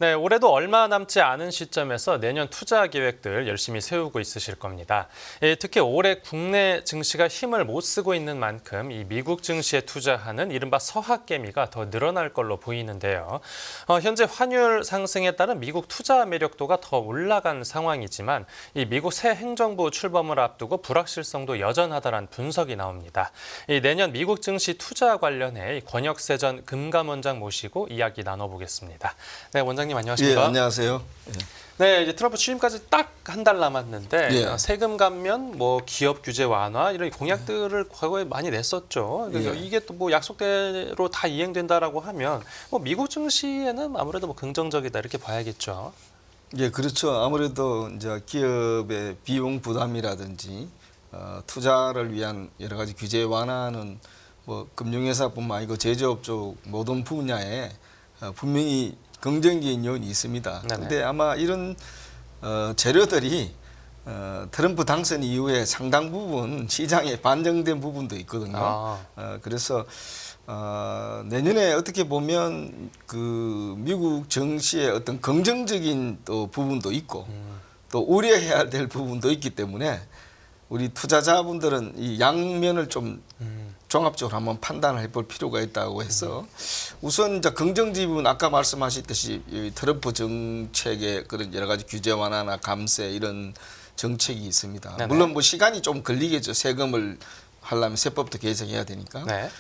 네, 올해도 얼마 남지 않은 시점에서 내년 투자 계획들 열심히 세우고 있으실 겁니다. 특히 올해 국내 증시가 힘을 못 쓰고 있는 만큼 이 미국 증시에 투자하는 이른바 서학개미가 더 늘어날 걸로 보이는데요. 현재 환율 상승에 따른 미국 투자 매력도가 더 올라간 상황이지만 이 미국 새 행정부 출범을 앞두고 불확실성도 여전하다는 분석이 나옵니다. 내년 미국 증시 투자 관련해 권혁세 전 금감원장 모시고 이야기 나눠보겠습니다. 네, 원장님 안녕하십니까? 예, 안녕하세요. 예. 네, 이제 트럼프 취임까지 딱 한 달 남았는데 예. 세금 감면, 뭐 기업 규제 완화 이런 공약들을 과거에 많이 냈었죠. 그래서 예. 이게 또 뭐 약속대로 다 이행된다라고 하면 뭐 미국 증시에는 아무래도 뭐 긍정적이다 이렇게 봐야겠죠. 예, 그렇죠. 아무래도 이제 기업의 비용 부담이라든지 투자를 위한 여러 가지 규제 완화는 뭐 금융회사뿐만 아니고 제조업 쪽 모든 분야에 분명히 긍정적인 요인이 있습니다. 그런데 아마 이런 재료들이 트럼프 당선 이후에 상당 부분 시장에 반영된 부분도 있거든요. 그래서 내년에 어떻게 보면 그 미국 증시의 어떤 긍정적인 또 부분도 있고 또 우려해야 될 부분도 있기 때문에 우리 투자자분들은 이 양면을 좀 종합적으로 한번 판단을 해볼 필요가 있다고 해서 우선 이제 긍정적인 부분 아까 말씀하셨듯이 이 트럼프 정책의 그런 여러 가지 규제 완화나 감세 이런 정책이 있습니다. 네네. 물론 뭐 시간이 좀 걸리겠죠. 세금을 하려면 세법도 개정해야 되니까. 네.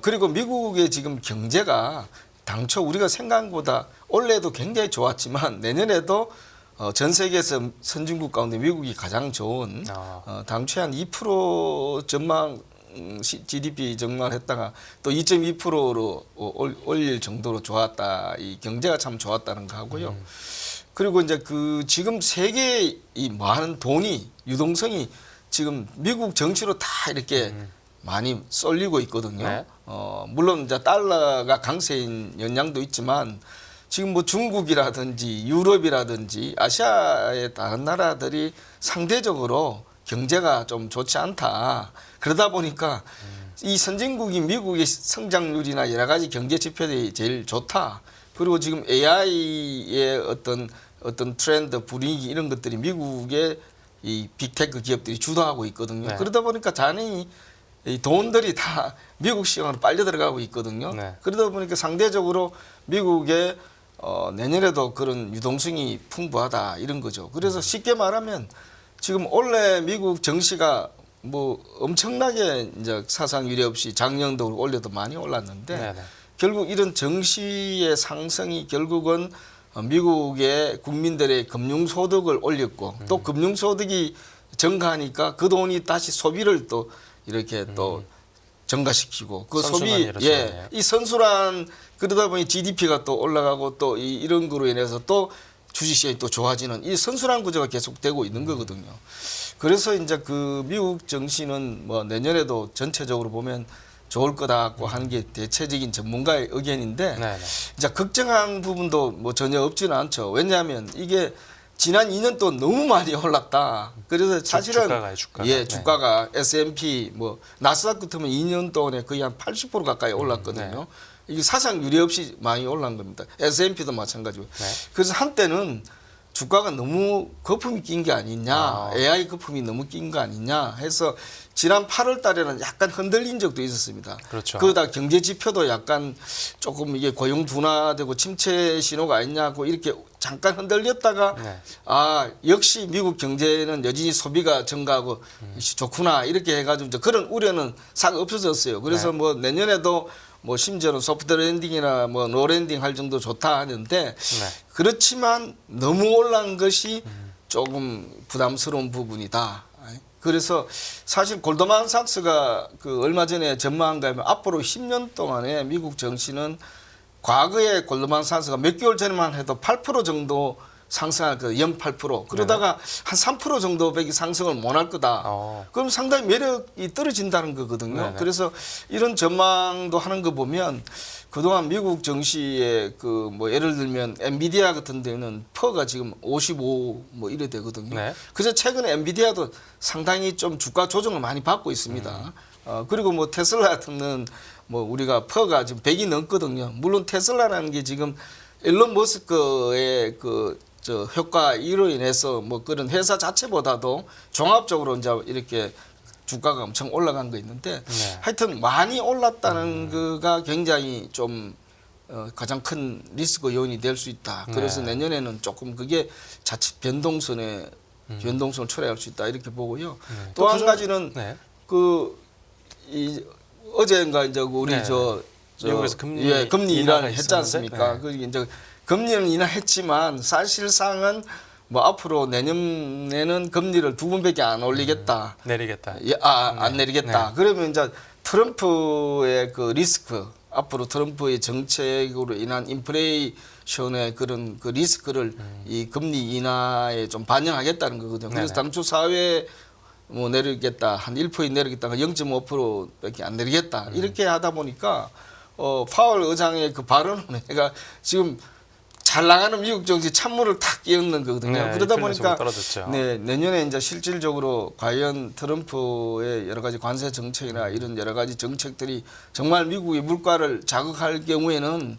그리고 미국의 지금 경제가 당초 우리가 생각한 것보다 올해도 굉장히 좋았지만 내년에도 전 세계에서 선진국 가운데 미국이 가장 좋은 당초에 한 2% 전망 GDP 전망했다가 또 2.2%로 올릴 정도로 좋았다. 이 경제가 참 좋았다는 거 하고요. 그리고 이제 그 지금 세계의 이 많은 돈이 유동성이 지금 미국 정치로 다 이렇게 많이 쏠리고 있거든요. 네. 물론 이제 달러가 강세인 영향도 있지만 지금 뭐 중국이라든지 유럽이라든지 아시아의 다른 나라들이 상대적으로 경제가 좀 좋지 않다. 그러다 보니까 이 선진국이 미국의 성장률이나 여러 가지 경제 지표들이 제일 좋다. 그리고 지금 AI의 어떤 트렌드, 분위기 이런 것들이 미국의 이 빅테크 기업들이 주도하고 있거든요. 네. 그러다 보니까 자연히 이 돈들이 다 미국 시장으로 빨려 들어가고 있거든요. 네. 그러다 보니까 상대적으로 미국의 내년에도 그런 유동성이 풍부하다 이런 거죠. 그래서 쉽게 말하면 지금 올해 미국 증시가 뭐 엄청나게 이제 사상 유례 없이 작년도 올해도 많이 올랐는데 네네. 결국 이런 증시의 상승이 결국은 미국의 국민들의 금융소득을 올렸고 또 금융소득이 증가하니까 그 돈이 다시 소비를 또 이렇게 또 증가시키고 그 소비 이 선순환 그러다 보니 GDP가 또 올라가고 또 이런 거로 인해서 또 주식시장이 또 좋아지는 이 선순환 구조가 계속되고 있는 거거든요. 그래서 이제 그 미국 증시는 뭐 내년에도 전체적으로 보면 좋을 거다고 하는 게 대체적인 전문가의 의견인데 이제 걱정한 부분도 뭐 전혀 없지는 않죠. 왜냐하면 이게 지난 2년 동안 너무 많이 올랐다. 그래서 사실은 주가가 S&P 뭐 나스닥 같으면 2년 동안에 거의 한 80% 가까이 올랐거든요. 이게 사상 유례 없이 많이 올란 겁니다. S&P도 마찬가지고. 그래서 한때는 주가가 너무 거품이 낀 게 아니냐, AI 거품이 너무 낀 거 아니냐 해서 지난 8월 달에는 약간 흔들린 적도 있었습니다. 그렇죠. 그러다 경제 지표도 약간 조금 이게 고용 둔화되고 침체 신호가 아니냐고 이렇게 잠깐 흔들렸다가 역시 미국 경제는 여전히 소비가 증가하고 좋구나 이렇게 해가지고 이제 그런 우려는 싹 없어졌어요. 그래서 뭐 내년에도 뭐 심지어는 소프트 랜딩이나 뭐 노 랜딩 할 정도 좋다 하는데 그렇지만 너무 올라간 것이 조금 부담스러운 부분이다. 그래서 사실 골드만삭스가 그 얼마 전에 전망한 거 하면 앞으로 10년 동안에 미국 증시는 과거에 골드만삭스가 몇 개월 전에만 해도 8% 정도 상승할 거다. 0.8%. 그러다가 한 3% 정도밖에 상승을 못 할 거다. 그럼 상당히 매력이 떨어진다는 거거든요. 그래서 이런 전망도 하는 거 보면 그동안 미국 증시에 그 뭐 예를 들면 엔비디아 같은 데는 퍼가 지금 55 뭐 이래 되거든요. 그래서 최근에 엔비디아도 상당히 좀 주가 조정을 많이 받고 있습니다. 그리고 뭐 테슬라 같은 뭐 우리가 퍼가 지금 100이 넘거든요. 물론 테슬라라는 게 지금 일론 머스크의 저 효과 이로 인해서 뭐 그런 회사 자체보다도 종합적으로 이제 이렇게 주가가 엄청 올라간 거 있는데 네. 하여튼 많이 올랐다는 거가 굉장히 좀 가장 큰 리스크 요인이 될 수 있다. 그래서 네. 내년에는 조금 그게 자칫 변동성을 초래할 수 있다 이렇게 보고요. 네. 또 한 가지는 네. 이 어제인가 이제 우리 네. 미국에서 금리 금리 인하가 인하를 했지 있었는데, 않습니까? 네. 그 이제 금리는 인하했지만 사실상은 뭐 앞으로 내년에는 금리를 2번밖에 안 올리겠다. 내리겠다. 안 내리겠다. 네. 그러면 이제 트럼프의 그 리스크, 앞으로 트럼프의 정책으로 인한 인플레이션의 그런 그 리스크를 이 금리 인하에 좀 반영하겠다는 거거든요. 그래서 네네. 당초 4회 뭐 내리겠다, 한 1% 내리겠다, 0.5%밖에 안 내리겠다 이렇게 하다 보니까 파월 의장의 그 발언은 내가 지금 잘 나가는 미국 정치 찬물을 탁 끼얹는 거거든요. 네, 그러다 인플레이션이 보니까 떨어졌죠. 네, 내년에 이제 실질적으로 과연 트럼프의 여러 가지 관세 정책이나 이런 여러 가지 정책들이 정말 미국의 물가를 자극할 경우에는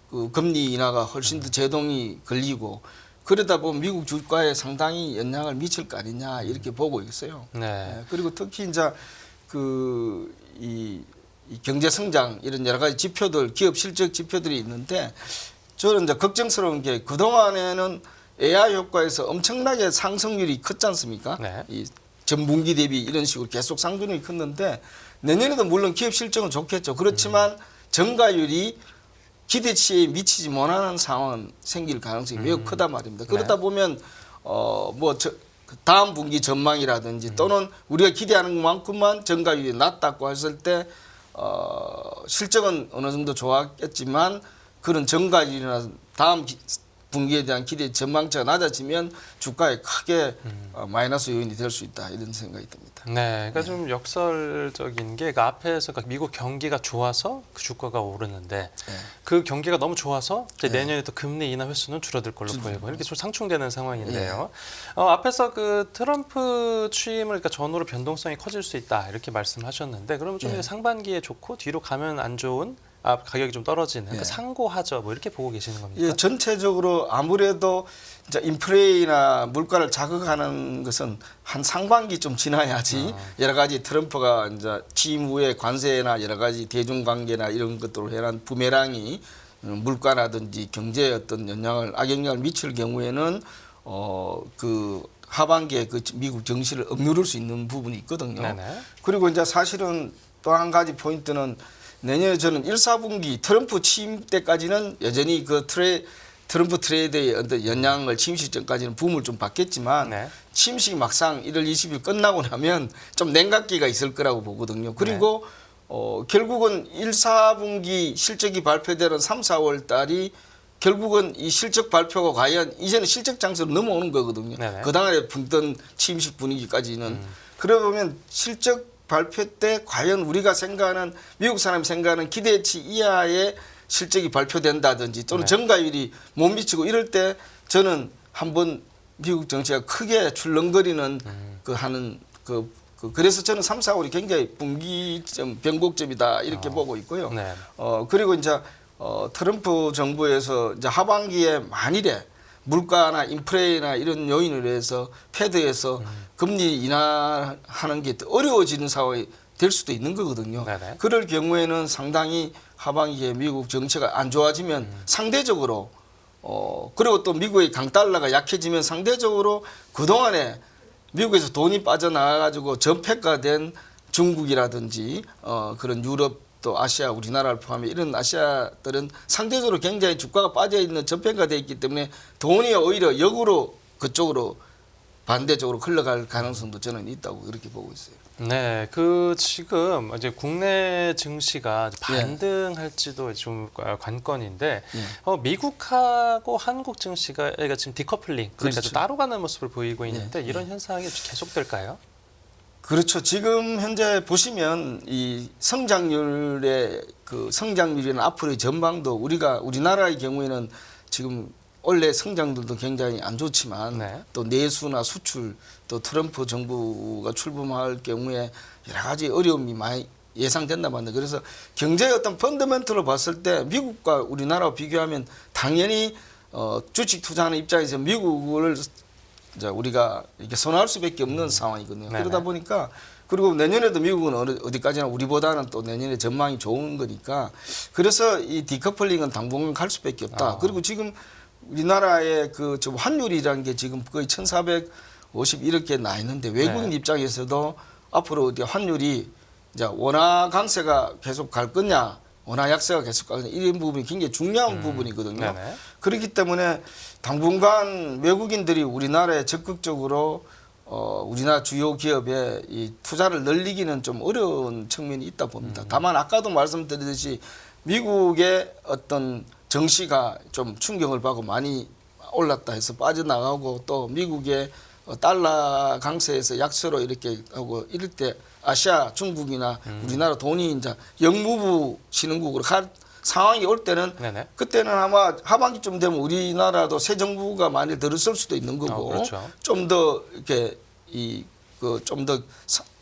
그 금리 인하가 훨씬 더 제동이 걸리고 그러다 보면 미국 주가에 상당히 영향을 미칠 거 아니냐 이렇게 보고 있어요. 네. 그리고 특히 이제 이 경제 성장 이런 여러 가지 지표들, 기업 실적 지표들이 있는데 저는 이제 걱정스러운 게 그동안에는 AI 효과에서 엄청나게 상승률이 컸지 않습니까? 네. 이 전분기 대비 이런 식으로 계속 상승률이 컸는데 내년에도 물론 기업 실적은 좋겠죠. 그렇지만 정가율이 기대치에 미치지 못하는 상황은 생길 가능성이 매우 크다 말입니다. 그러다 보면 다음 분기 전망이라든지 또는 우리가 기대하는 것만큼만 정가율이 낮다고 했을 때 실적은 어느 정도 좋았겠지만 그런 정가율이나 다음 분기에 대한 기대 전망치가 낮아지면 주가에 크게 마이너스 요인이 될 수 있다 이런 생각이 듭니다. 네, 그러니까 좀 역설적인 게 그 앞에서 미국 경기가 좋아서 그 주가가 오르는데 그 경기가 너무 좋아서 이제 내년에 또 금리 인하 횟수는 줄어들 걸로 보이고 이렇게 좀 상충되는 상황인데요. 앞에서 그 트럼프 취임을 그러니까 전후로 변동성이 커질 수 있다 이렇게 말씀하셨는데 그러면 좀 이제 상반기에 좋고 뒤로 가면 안 좋은 가격이 좀 떨어지는 그러니까 상고하죠. 뭐 이렇게 보고 계시는 겁니까? 예, 전체적으로 아무래도 이제 인플레이나 물가를 자극하는 것은 한 상반기 좀 지나야지 여러 가지 트럼프가 이제 취임 후에 관세나 여러 가지 대중관계나 이런 것들을 해란 부메랑이 물가라든지 경제에 어떤 악영향을 미칠 경우에는 그 하반기에 그 미국 증시를 억누를 수 있는 부분이 있거든요. 네네. 그리고 이제 사실은 또 한 가지 포인트는 내년에 저는 1, 4분기 트럼프 취임 때까지는 여전히 그 트럼프 트레이드의 어떤 영향을 취임식 전까지는 붐을 좀 받겠지만 네. 취임식이 막상 1월 20일 끝나고 나면 좀 냉각기가 있을 거라고 보거든요. 그리고 결국은 1, 4분기 실적이 발표되는 3, 4월 달이 결국은 이 실적 발표가 과연 이제는 실적 장소로 넘어오는 거거든요. 네네. 그동안에 분던 취임식 분위기까지는. 그러다 보면 실적 발표 때 과연 우리가 생각하는 미국 사람이 생각하는 기대치 이하의 실적이 발표된다든지 또는 정가율이 못 미치고 이럴 때 저는 한번 미국 정치가 크게 출렁거리는 그래서 저는 3, 4월이 굉장히 분기점 변곡점이다 이렇게 보고 있고요. 네. 그리고 이제 트럼프 정부에서 이제 하반기에 만일에 물가나 인플레이나 이런 요인으로 해서 패드에서 금리 인하하는 게 어려워지는 상황이 될 수도 있는 거거든요. 네네. 그럴 경우에는 상당히 하반기에 미국 정치가 안 좋아지면 상대적으로 그리고 또 미국의 강달러가 약해지면 상대적으로 그동안에 미국에서 돈이 빠져나가가지고 전폐가된 중국이라든지 그런 유럽 또 아시아 우리나라를 포함해 이런 아시아들은 상대적으로 굉장히 주가가 빠져있는 전폐가 되어 있기 때문에 돈이 오히려 역으로 그쪽으로 반대쪽으로 흘러갈 가능성도 저는 있다고 그렇게 보고 있어요. 네, 그 지금 이제 국내 증시가 반등할지도 좀 관건인데 미국하고 한국 증시가 지금 디커플링 그러니까 좀 따로 가는 모습을 보이고 있는데 이런 현상이 계속될까요? 그렇죠. 지금 현재 보시면 이 성장률이나 앞으로의 전망도 우리나라의 경우에는 지금 원래 성장률도 굉장히 안 좋지만 또 내수나 수출 또 트럼프 정부가 출범할 경우에 여러 가지 어려움이 많이 예상된다 말이다. 그래서 경제의 어떤 펀더멘털로 봤을 때 미국과 우리나라와 비교하면 당연히 주식 투자하는 입장에서 미국을 이제 우리가 이렇게 선호할 수밖에 없는 상황이거든요. 네네. 그러다 보니까 그리고 내년에도 미국은 어디까지나 우리보다는 또 내년에 전망이 좋은 거니까 그래서 이 디커플링은 당분간 갈 수밖에 없다. 그리고 지금 우리나라의 그 지금 환율이라는 게 지금 거의 1,450 이렇게 나 있는데 외국인 네. 입장에서도 앞으로 어디 환율이 이제 원화 강세가 계속 갈 거냐, 원화 약세가 계속 갈 거냐 이런 부분이 굉장히 중요한 부분이거든요. 네네. 그렇기 때문에 당분간 외국인들이 우리나라에 적극적으로 우리나라 주요 기업에 이 투자를 늘리기는 좀 어려운 측면이 있다 봅니다. 다만 아까도 말씀드렸듯이 미국의 어떤 정시가 좀 충격을 받고 많이 올랐다 해서 빠져나가고 또 미국의 달러 강세에서 약세로 이렇게 하고 이럴 때 아시아 중국이나 우리나라 돈이 이제 영무부 신흥국으로 갈 상황이 올 때는 네네. 그때는 아마 하반기쯤 되면 우리나라도 새 정부가 많이 들어설 수도 있는 거고 그렇죠. 좀 더 이렇게 좀 더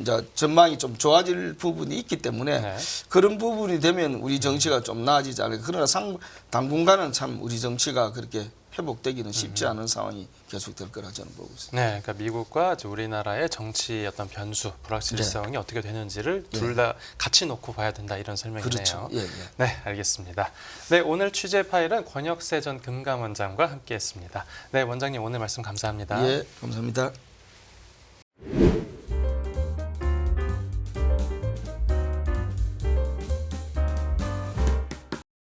이제 전망이 좀 좋아질 부분이 있기 때문에 네. 그런 부분이 되면 우리 정치가 좀 나아지지 않을까. 그러나 당분간은 참 우리 정치가 그렇게 회복되기는 쉽지 않은 상황이 계속될 거라 저는 보고 있습니다. 네, 그러니까 미국과 이제 우리나라의 정치 어떤 변수, 불확실성이 어떻게 되는지를 둘 다 같이 놓고 봐야 된다 이런 설명이네요. 그렇죠. 예, 예. 네, 알겠습니다. 네, 오늘 취재 파일은 권혁세 전 금감원장과 함께했습니다. 네, 원장님 오늘 말씀 감사합니다. 예, 감사합니다.